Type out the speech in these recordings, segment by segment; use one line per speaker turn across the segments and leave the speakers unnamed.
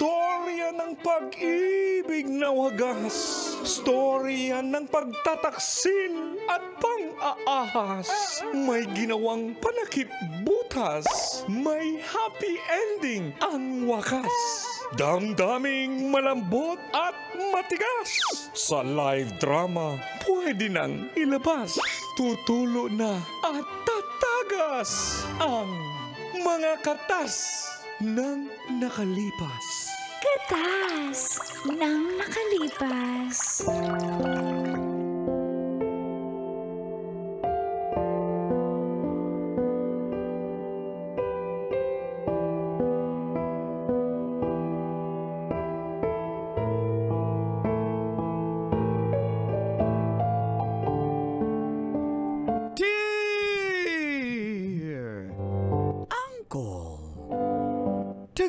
Storya ng pag-ibig na wagas. Storya ng pagtataksil at pang-aahas. May ginawang panakip butas. May happy ending ang wakas. Damdaming malambot at matigas. Sa live drama, pwede nang ilabas. Tutulo na at tatagas ang mga katas ng nakalipas.
Katas ng nakalipas.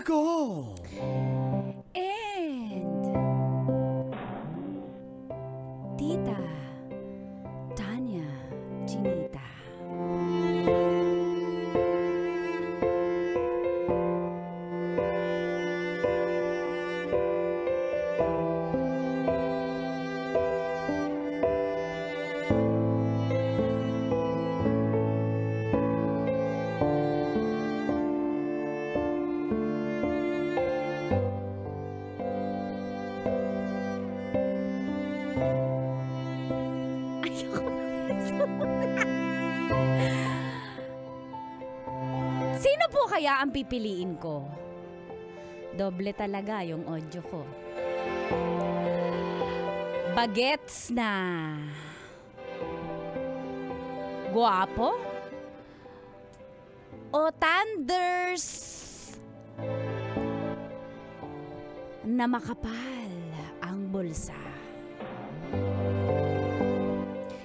Go.
And Tita Tanya Chinita. Sino po kaya ang pipiliin ko? Doble talaga yung audio ko. Bagets na guwapo? O thunders na makapal ang bulsa?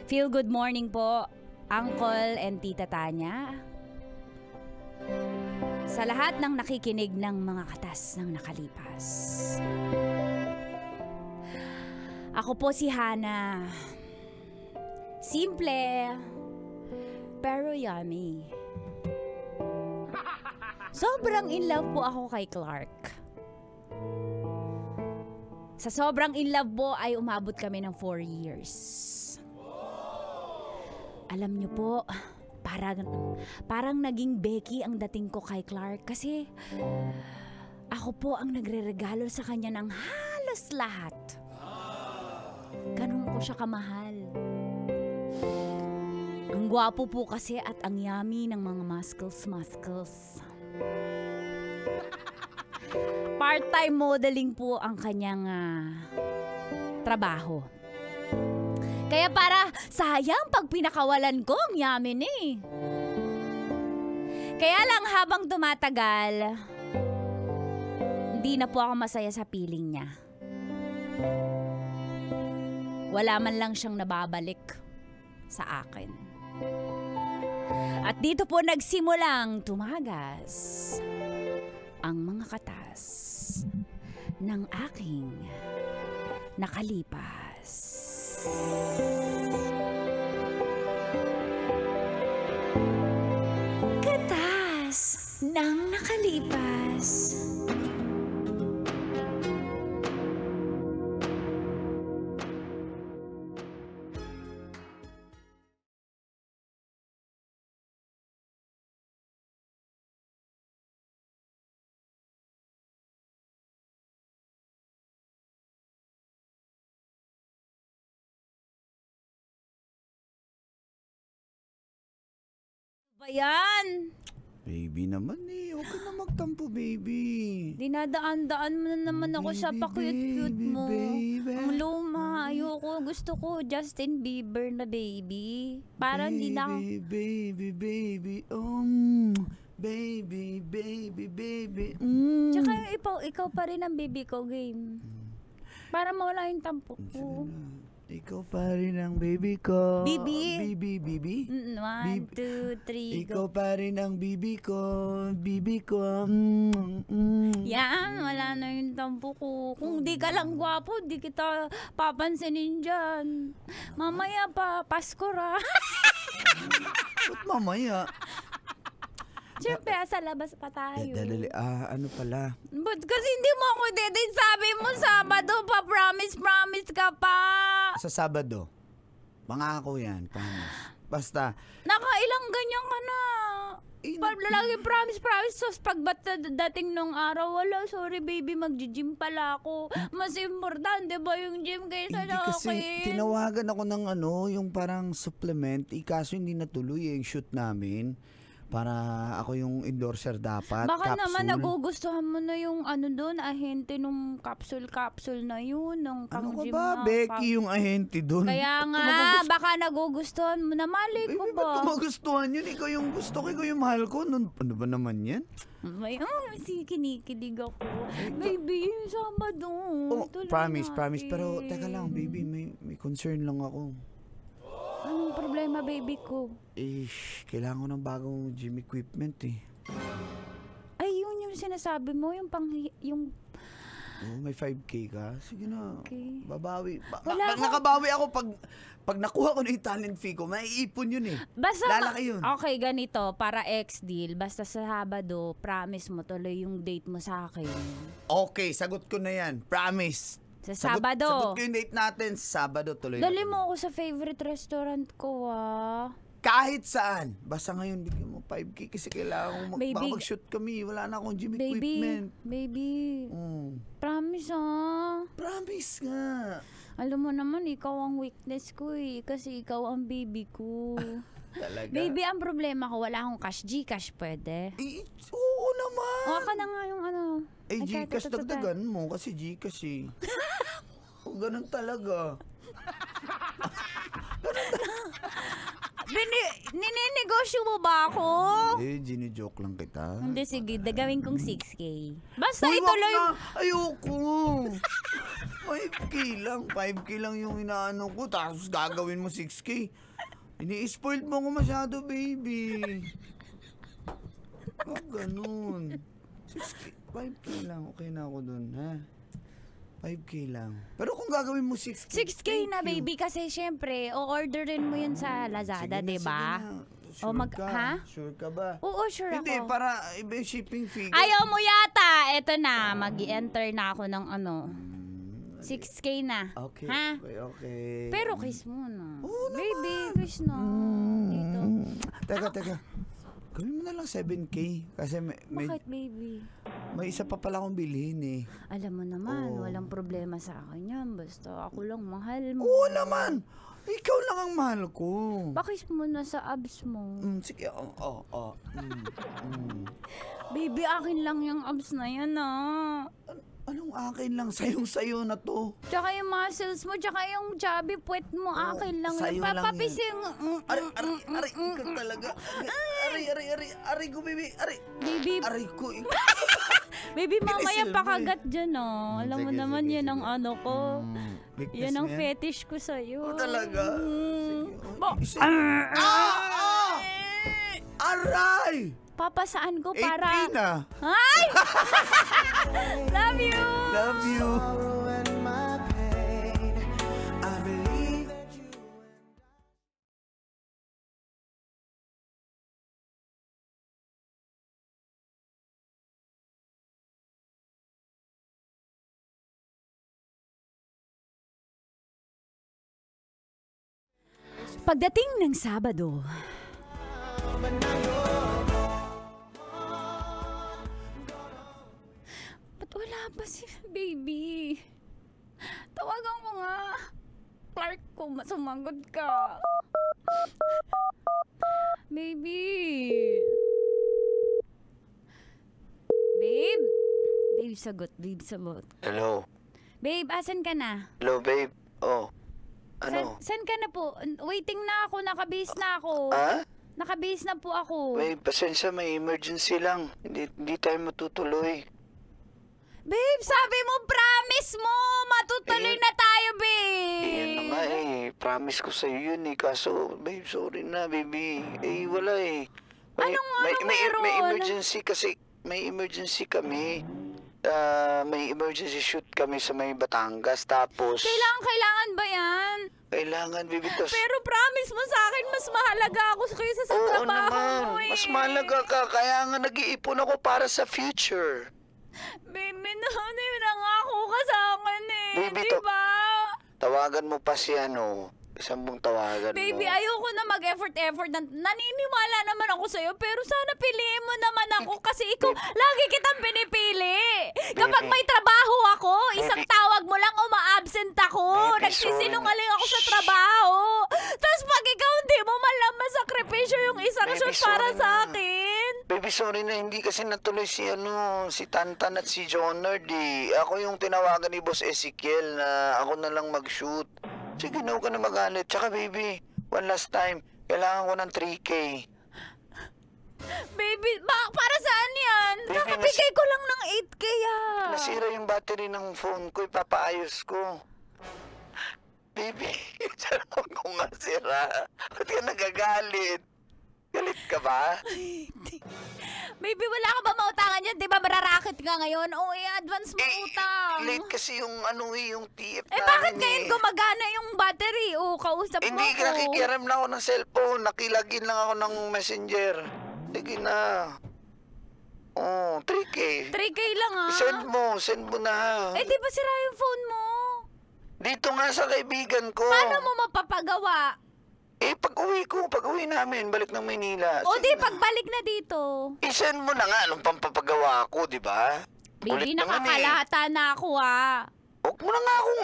Feel good morning po, Uncle and Tita Tanya. Sa lahat ng nakikinig ng mga katas ng nakalipas. Ako po si Hana. Simple, pero yummy. Sobrang in love po ako kay Clark. Sa sobrang in love po ay umabot kami ng 4 years. Alam niyo po, parang naging Becky ang dating ko kay Clark kasi ako po ang nagreregalo sa kanya ng halos lahat. Ganun ko siya kamahal. Ang gwapo po kasi at ang yummy ng mga muscles. Part-time modeling po ang kanyang trabaho. Kaya para sayang pag pinakawalan ko, ang yamin eh. Kaya lang habang tumatagal, hindi na po ako masaya sa piling niya. Wala man lang siyang nababalik sa akin. At dito po nagsimulang tumagas ang mga katas ng aking nakalipas. Katas ng nakalipas. Bayan!
Baby naman eh. Huwag ka na magtampo, baby.
Dinadaan-daan mo na naman ako sa pa-cute-cute mo.
Baby.
Ang luma. Ayoko. Gusto ko Justin Bieber na baby. Parang hindi na ako...
Baby. Baby.
Tsaka ikaw pa rin ang baby ko, game. Para mawala yung tampo ko.
Ikaw pa rin ang baby ko.
Bibi.
Bibi?
1, 2, 3,
Ikaw
go.
pa rin ang bibi ko. Bibi ko.
Yan, wala na yung tampo ko. Kung di ka lang gwapo, di kita papansinin dyan. Mamaya pa, Pasko ra.
Ba't mamaya?
Siyempre, sa labas pa tayo.
Dali, ano pala?
But kasi hindi mo ako date, sabi mo Sabado pa, promise ka pa.
Sa Sabado. Mangako yan, promise. Basta,
Nakailang ganyan ka na. Lagi promise. Tapos pag dating nung araw, wala, sorry baby, mag-gym pala ako. Mas importante ba yung gym kaysa
hindi kasi tinawagan ako ng yung parang supplement. Kaso hindi natuloy yung shoot namin. Para ako yung endorser dapat.
Baka
capsule.
naman nagugustuhan mo na yung doon, ahente nung capsule na yun, nung
Ano ka
pang-gym
ba,
na.
Becky, yung ahente doon?
Kaya nga, baka nagugustuhan mo na, mali ko
Ba't
ba?
magustuhan yun? Ikaw yung gusto ko, ikaw yung mahal ko. Ano ba naman yan?
May, kinikilig ako. Baby, Sabado.
Promise. Pero, teka lang, baby, may concern lang ako.
Anong problema, baby ko?
Kailangan ko ng bagong gym equipment eh.
Ay, yun yung sinasabi mo, yung
May 5K ka? Sige na.
Okay.
Babawi.
Wala akong-
Nakabawi ako pag nakuha ko na yung talent fee ko, maiipon yun eh.
Basta,
Lalaki yun.
Okay, ganito, para ex-deal, basta sa Sabado, promise mo tuloy yung date mo sa akin.
Okay, sagot ko na yan. Promise.
Sa Sabado.
Sagot ko yung date natin. Sabado tuloy.
Dali mo ako sa favorite restaurant ko,
Kahit saan. Basta ngayon, bigyan mo 5K kasi kailangan ko
Baby.
mag-shoot kami. Wala na akong gym equipment.
Baby,
Mm.
promise
Promise nga.
Alam mo naman, ikaw ang weakness ko kasi ikaw ang baby ko.
Talaga.
Baby, ang problema ko, wala akong cash. Gcash pwede.
Oo naman.
O, ka na nga yung Ay,
Gcash dagdagan mo kasi Gcash eh. Ganun talaga.
Nininegosyo mo ba ako?
Gini-joke lang kita.
Hindi, sige, gawin kong 6K. Basta
Uy, wag
ituloy.
na. Ayoko. 5K lang. 5K lang yung inaano ko. Tapos gagawin mo 6K. Ini-spoiled mo ko masyado, baby. Ganun. 6K. 5K lang. Okay na ako dun, ha? 5K lang. Pero kung gagawin mo 6K.
6K na,
thank you.
baby, kasi syempre, o-orderin mo yun sa Lazada,
Sige na,
diba?
sige na.
O
Sure
mag-
ka?
ha?
Sure ka ba?
Oo, sure
Hindi,
ako.
para iba yung shipping fee.
Ayaw mo yata. Eto na, mag-enter na ako ng 6K na.
Okay,
Ha?
okay.
Pero kiss mo na.
Oo
Baby, kiss na. Dito.
Teka. Gawin mo na lang 7K. Kasi
Bakit, baby?
may isa pa pala akong bilhin eh.
Alam mo naman,
Oo.
walang problema sa akin yan. Basta ako lang mahal mo.
Oo naman! Ikaw lang ang mahal ko.
Pakis mo na sa abs mo.
Sige,
Baby, akin lang yung abs na yan,
Anong akin lang? Sayong-sayo na to.
Tsaka yung muscles mo, tsaka yung chubby puwet mo, akin lang
sa'yo
yun.
lang
Papapising.
Aray, ikaw talaga. Aray ko, baby.
Baby,
Aray ko.
baby, mamaya
Pinisil mo
pakagat dyan, Alam mo
Sige,
naman,
sige,
yan ang
sige.
ano ko.
Weakness
Yan ang
mo
fetish ko sa'yo.
Oh, talaga?
Sige.
Aray!
Papasaan ko
8K
para...
na.
Ay! Love you!
Love you.
Pagdating ng Sabado, ba't wala pa si baby? Tawagan ko nga. Clark ko, sumagot ka. Baby. Babe? Babe, sagot. Babe, sagot.
Hello?
Babe, asan ka na?
Hello, babe? Oh. Ano?
San ka na po? Waiting na ako, nakabase na ako.
Ha?
Nakabase na po ako.
Babe, pasensya, may emergency lang. Hindi tayo matutuloy.
Babe, sabi mo, promise mo! Matutuloy
Eh,
na tayo, babe!
Yan na nga eh. Promise ko sa'yo yun eh. Kaso, babe, sorry na, baby. Wala eh.
Anong meron?
May emergency kasi. May emergency kami. May emergency shoot kami sa may Batangas. Tapos...
Kailangan ba yan?
Kailangan, baby.
Pero promise mo sa akin, mas mahalaga ako kaysa sa
Oo
trabaho
naman.
mo eh.
Mas mahalaga ka. Kaya nga nag-iipon ako para sa future.
Baby, nangako ka sa akin eh.
Baby,
diba?
Tawagan mo pa si Isang mong tawagan
Baby,
mo.
ayoko na mag-effort. Naniniwala naman ako sa'yo, pero sana piliin mo naman ako kasi ikaw, lagi kitang pinipili. Kapag may trabaho ako, isang tawag mo lang, uma-absent ako.
Baby,
Nagsisinungaling ako sa trabaho. Tapos pag ikaw hindi mo man lang masakripisyo yung isang
Baby,
shoot para
sorry
sa
na.
akin.
Baby, sorry na hindi kasi natuloy si Tantan at si Jonard eh. Ako yung tinawagan ni Boss Ezekiel na ako na lang mag-shoot. Sige, huwag ka na magalit. Tsaka baby, one last time, kailangan ko ng 3K.
Baby, para saan yan?
Baby,
Nakabigay ko lang ng 8K
Nasira yung battery ng phone ko, ipapaayos ko. Baby, saan ko nga sira? Ba't ka nagagalit? Galit ka ba?
Baby, wala ka ba mautangan yan? Di ba mararakit ka ngayon? O, i-advance mo utang.
Late kasi yung yung TF namin
Bakit ngayon gumagana yung battery? O, kausap mo
Hindi,
ako.
nakikiaram lang ako ng cellphone. Nakilagin lang ako ng messenger. Sige na. 3K.
3K lang
Send mo na.
Eh, di ba sira yung phone mo?
Dito nga sa kaibigan ko.
Paano mo mapapagawa?
Pag uwi namin, balik ng Maynila.
O,
Sige
di
na.
pagbalik na dito.
I-send mo na nga anong pampapagawa ko, di ba?
Baby,
Kulit naman
nakakalahata na ako
Huwag mo na nga akong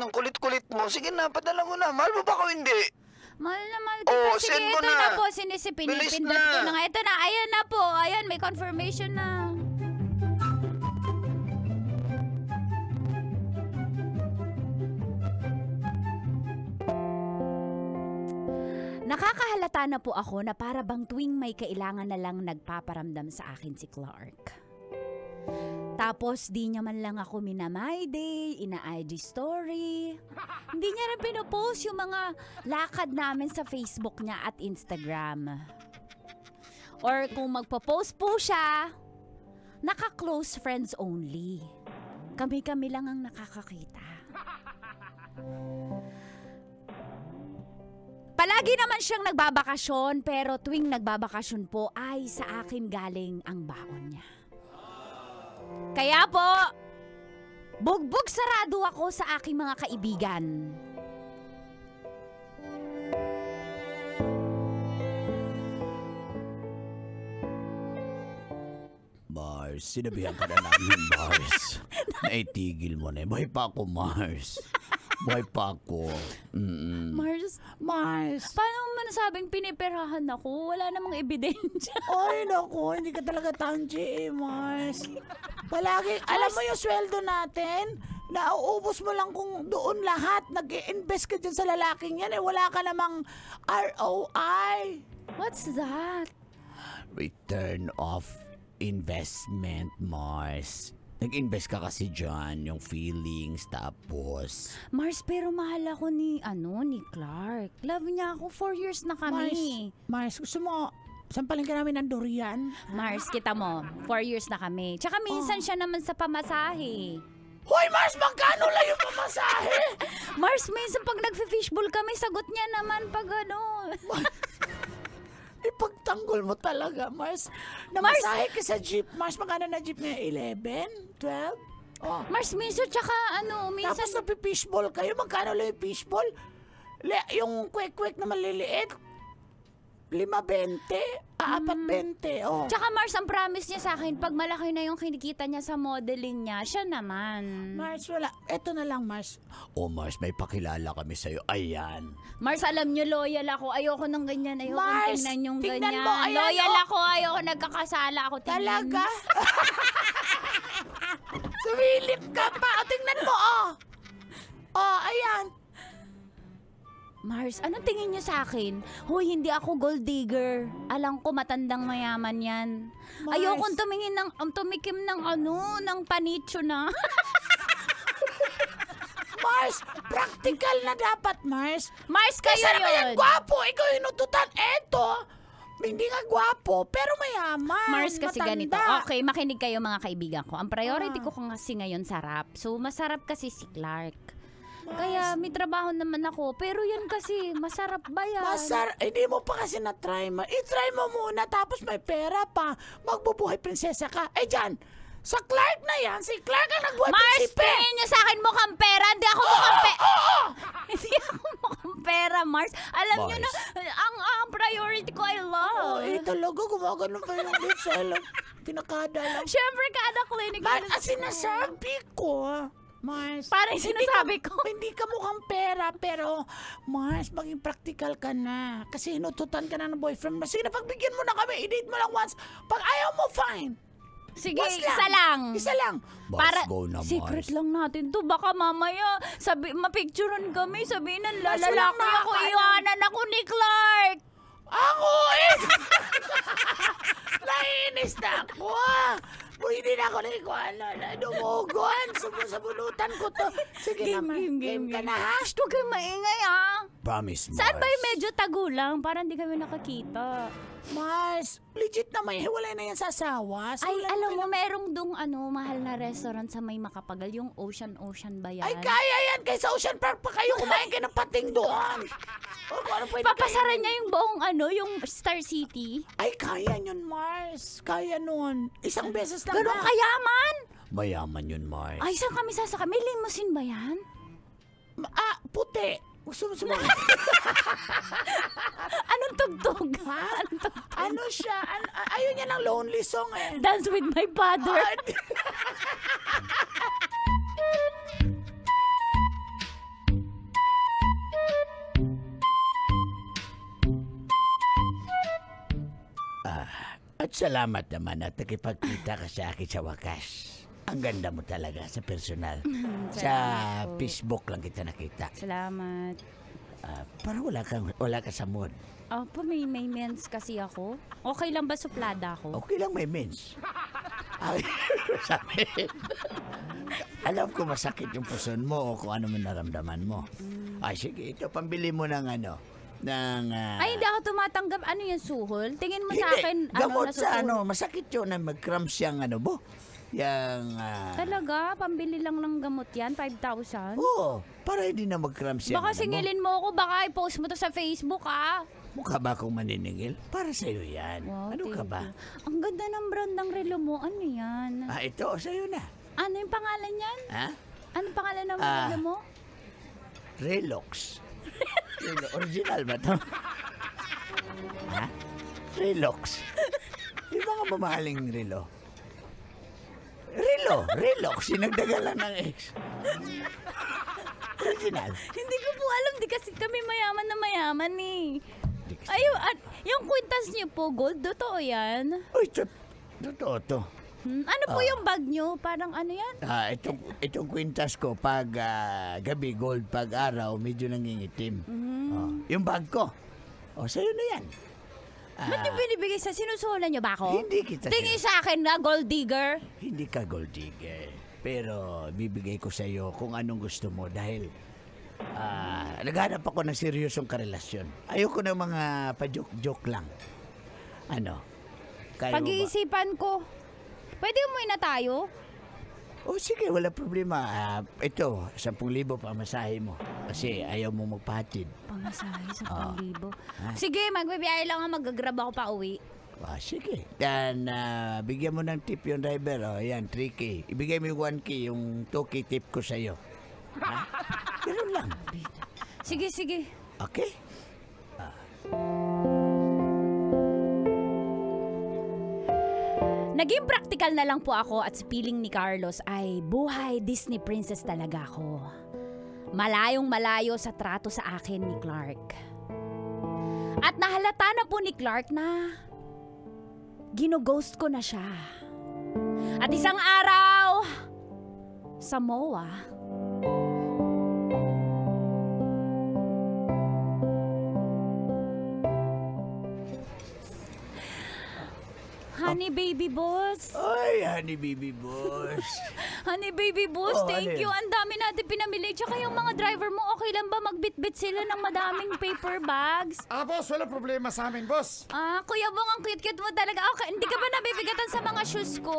ang kulit-kulit mo. Sige na, padala mo na. Mahal mo ba ako hindi?
Mahal na mahal kita. Sige,
send mo
ito
na.
na po.
Bilis
Pinipindot
na.
ko na nga. Ito na, ayan na po. Ayan, may confirmation na. Nakakahalata na po ako na para bang tuwing may kailangan na lang nagpaparamdam sa akin si Clark. Tapos di niya man lang ako minamay day, ina-IG story. Hindi niya rin pinopost yung mga lakad namin sa Facebook niya at Instagram. Or kung magpo-post po siya, naka-close friends only. Kami-kami lang ang nakakakita. Palagi naman siyang nagbabakasyon pero tuwing nagbabakasyon po ay sa akin galing ang baon niya. Kaya po, bugbog sarado ako sa aking mga kaibigan.
Mars, sinabihan ka na namin, Mars. Naitigil mo na. Buhay pa ako, Mars. Buhay pa ako.
Mars, paano mo nasabing piniperahan ako? Wala namang ebidensya.
Ay, naku, hindi ka talaga tangji Mars. Palagi, alam mo yung sweldo natin, nauubos mo lang kung doon lahat. Nag-i-invest ka dyan sa lalaking yan, wala ka namang ROI.
What's that?
Return of investment, Mars. Nag-invest ka kasi dyan, yung feelings, tapos...
Mars, pero mahal ako ni Clark. Love niya ako, 4 years na kami.
Mars, gusto mo, sampalin ka namin ng durian?
Mars, kita mo, 4 years na kami. Tsaka minsan siya naman sa pamasahe.
Hoy, Mars, magkano lang yung pamasahe?
Mars, minsan pag nagfi-fishbowl kami, sagot niya naman pag
Ipagtanggol mo talaga, Mars. Namasahe ka sa jeep. Mars, magkano na jeep niya? 11? 12? Oh.
Mars, minsan tsaka minsan...
Tapos napi-fishball kayo. Magkano lang yung fishball? Yung quick-quick na maliliit. 5.20? 4.20? Oh.
Tsaka Mars, ang promise niya sa akin, pag malaki na yung kinikita niya sa modeling niya, siya naman.
Mars, wala. Eto na lang, Mars.
Oh, Mars, may pakilala kami sa'yo. Ayan.
Mars, alam niyo, loyal ako. Ayoko ng ganyan. Ayoko
Mars,
tingnan yung
tingnan
ganyan.
mo, ayan,
Loyal
oh.
ako. Ayoko nagkakasala ako. Tingnan.
Talaga? Sumilip ka pa. O, tingnan mo, oh. Oh, ayan.
Mars, anong tingin niyo sa akin? Hoy, hindi ako gold digger. Alam ko matandang mayaman yan.
Mars.
Ayokong tumikim ng panitso na.
Mars, practical na dapat, Mars.
Mars, kayo
Kasi naman yan,
yun.
gwapo. Ikaw yung nututan. Eto, hindi nga gwapo, pero mayaman.
Mars, kasi
matanda.
ganito. Okay, makinig kayo mga kaibigan ko. Ang priority ko kasi ngayon sarap. So, masarap kasi si Clark. Kaya may trabaho naman ako. Pero yan kasi, masarap ba yan?
Hindi mo pa kasi na-try mo. I-try mo muna tapos may pera pa. Magbubuhay prinsesa ka. Dyan, sa Clark na yan, si Clark ang nagbuhay
Mars,
prinsipe.
tingin nyo sa akin mukhang pera. Hindi ako mukhang pera. Hindi ako mukhang pera, Mars. Alam nyo na, ang priority ko ay love.
Talaga, gumagano pa yung lips. Kinakada lang.
Siyempre, kada clinic.
Sinasabi ko, Mars.
Parang sinasabi ko.
Hindi ka mukhang pera, pero Mars, maging practical ka na. Kasi inututan ka na ng boyfriend mo. Sige na, pagbigyan mo na kami. I-date mo lang once. Pag ayaw mo, fine.
Sige,
Once
isa lang.
Isa lang.
Para,
go na, Mars.
secret lang natin to. Baka mamaya, mapicturean kami. Sabihin na,
Mars,
lalaki
walang
ako,
nakakaalam.
iwanan ako ni Clark.
Ako naiinis na ako. Hindi na ako dumugon. Sabulutan ko to. Sige naman. Game ka na, ha?
Gusto kayo maingay, ah.
Promise, Mars.
Saan ba yung medyo tagulang? Parang di kami nakakita.
Mars, legit na may hiwalay na yan sa asawa. So,
Ay,
wala
alam
na
mo, merong mahal na restaurant sa may Makapagal. Yung Ocean ba yan?
Ay, kaya yan. Kaysa Ocean Park pa kayo. Kumain kayo ng pating doon. Ano pwede
Papasara
kainin?
niya yung buong yung Star City.
Ay, kaya yun, Mars. Kaya nun. Isang beses lang.
Ganun kayaman?
Mayaman yun, Mars.
Ay, saan kami sasakay? May limousine ba yan?
Puti. Gusto mo sumagot?
Anong tugtog?
Ha?
Anong tugtog?
Ano siya? Ayun niya ng lonely song eh.
Dance with my father.
At salamat naman at nakipagkita ka sa akin sa wakas. Ang ganda mo talaga sa personal. Sa Facebook lang kita nakita.
Salamat.
Parang wala ka sa mood.
Opo, may mens kasi ako. Okay lang ba suplada ako?
Okay lang may mens. Sabi, alam ko masakit yung puson mo o kung ano man naramdaman mo. Ay sige, ito pambili mo ng
Ay, hindi ako tumatanggap. Ano yung suhol? Tingin mo sa
Hindi,
akin,
gamot
na
sa
suhol?
masakit yun na mag-cramps yung
Talaga? Pambili lang ng gamot yan? 5,000?
Oo, para hindi na mag-cramps yung
Baka singilin mo ako. Baka i-post mo to sa Facebook, ah.
Mukha ba akong maniningil? Para sa'yo yan.
Wow,
Ano ka
thank
ba?
you. Ang ganda ng brand ng relo mo. Ano yan?
Ito, sa'yo na.
Ano yung pangalan yan?
Ha?
Ano pangalan ng relo mo?
Relox. Original ba to? Ha? Relox. Yung mga mamahaling relo. Relox. Sinagdagalan ng X. Original.
Hindi ko po alam. Di kasi kami mayaman na mayaman eh. Ay, yung kwintas niyo po, gold, totoo yan?
Uy, totoo to.
Ano po yung bag niyo? Parang ano yan?
Itong kwintas ko, pag gabi gold, pag araw, medyo nangingitim. Yung bag ko. Sa'yo na yan.
Ba't yung binibigay sa sinusuhulan niyo ba ako?
Hindi kita
Tingin sa akin na gold digger.
Hindi ka gold digger. Pero bibigay ko sa iyo kung anong gusto mo dahil naghanap ako ng seryosong karelasyon. Ayoko ng mga pa-joke-joke lang. Kaya mo ba?
Pag-iisipan ko. Pwede umuwi na tayo?
Sige, wala problema. Ito, 10,000 pamasahe mo. Kasi ayaw mo magpahatid.
Pamasahe sa 1,000. Sige, magbibiyahe lang ako. Mag-grab ako pa uwi.
Sige. Dan, bigyan mo ng tip yung driver. Ayan, 3K. Ibigay mo yung 1K, yung 2K tip ko sa'yo. Ganun lang.
Sige.
Okay?
Naging practical na lang po ako at sa piling ni Carlos ay buhay Disney princess talaga ako. Malayong malayo sa trato sa akin ni Clark. At nahalata na po ni Clark na ginoghost ko na siya. At isang araw, sa MOA, Honey baby boss.
Ay, honey baby boss.
Honey baby boss,
Oh,
thank
alin?
you. Ang dami natin pinamili. Tsaka yung mga driver mo, okay lang ba magbitbit sila ng madaming paper bags?
Boss, wala problema sa amin, boss.
Kuya Bong, ang cute-cute mo talaga. Okay, hindi ka ba nabibigatan sa mga shoes ko?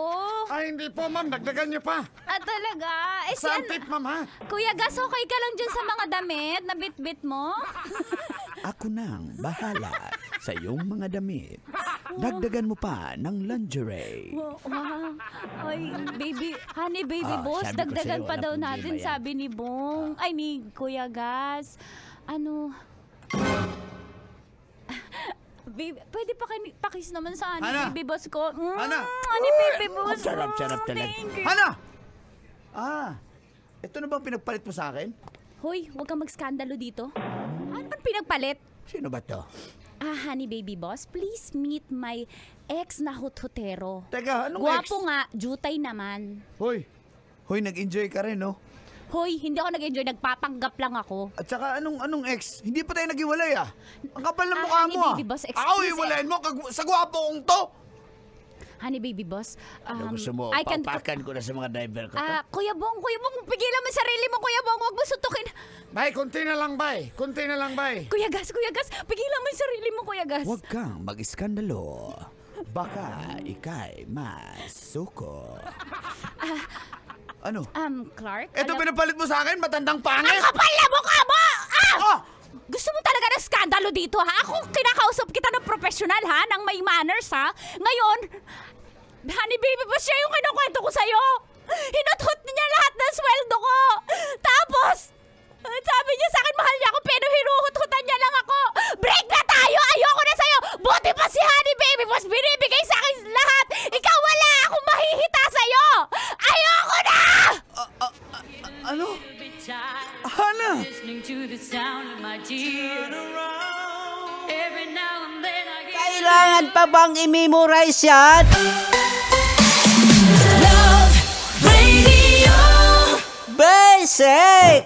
Hindi po, ma'am. Dagdagan niyo pa.
Talaga?
Saan tip, ma'am, ha?
Kuya Gas, okay ka lang dyan sa mga damit na bit-bit mo?
Ako nang bahala sa iyong mga damit. Dagdagan mo pa ng lingerie.
Wow. Ay, baby, honey baby boss,
sabi ko
dagdagan
sa'yo,
pa
walang
daw
problema
natin,
yan.
sabi ni Bong. Ay, ni Kuya Gas. Baby, pwede pakis naman sa honey
Hana?
baby boss ko.
Hana?
Honey baby boss.
Sarap talaga.
Thank you.
Hana! Ito na bang pinagpalit mo sa akin?
Hoy, huwag kang mag-skandalo dito. Ano pinagpalit?
Sino ba to?
Honey baby boss, please meet my ex na hutero.
Teka, anong
Gwapo nga, jutay naman.
Hoy, nag-enjoy ka rin, no?
Hoy, hindi ako nag-enjoy, nagpapanggap lang ako.
At saka anong ex? Hindi pa tayo naghiwalay Ang kapal ng mukha
honey
mo
baby boss, excuse
Ako hiwalayin mo sa gwapo kong to.
Honey baby boss,
Gusto mo,
I can...
papakan ko na sa mga driver ko to?
Kuya Bong, pigilan mo sarili mo, Kuya Bong, huwag mo sutukin.
Bay, konti na lang, bay. Konti na lang, bay.
Kuya Gas, pigilan mo sarili mo, Kuya Gas.
Huwag kang mag-iskandalo. Baka ikay masuko. Ano?
Clark?
Ito
alam-
pinapalit mo sa akin, matandang pangit?
Ang kapal na mukha mo!
Oh!
Gusto mo talaga ng skandalo dito, ha? Ako, kinakausap kita ng professional, ha? Ng may manners, ha? Ngayon, honey baby boss, siya yung kinukwento ko sa'yo. Hinuthot niya lahat ng sweldo ko. Tapos, sabi niya sa akin, mahal niya ako, pero hinuhut-hutan niya lang ako. Break na tayo! Ayoko na sa'yo! Buti pa si honey baby boss, binibigay sa akin lahat. Ikaw wala akong mahihita sa'yo. Ayoko na!
Ano? Hana!
Listening to the sound of my tears. Every now and then I get
Kailangan pa bang i-memorize yan?
Love Radio.
Basic!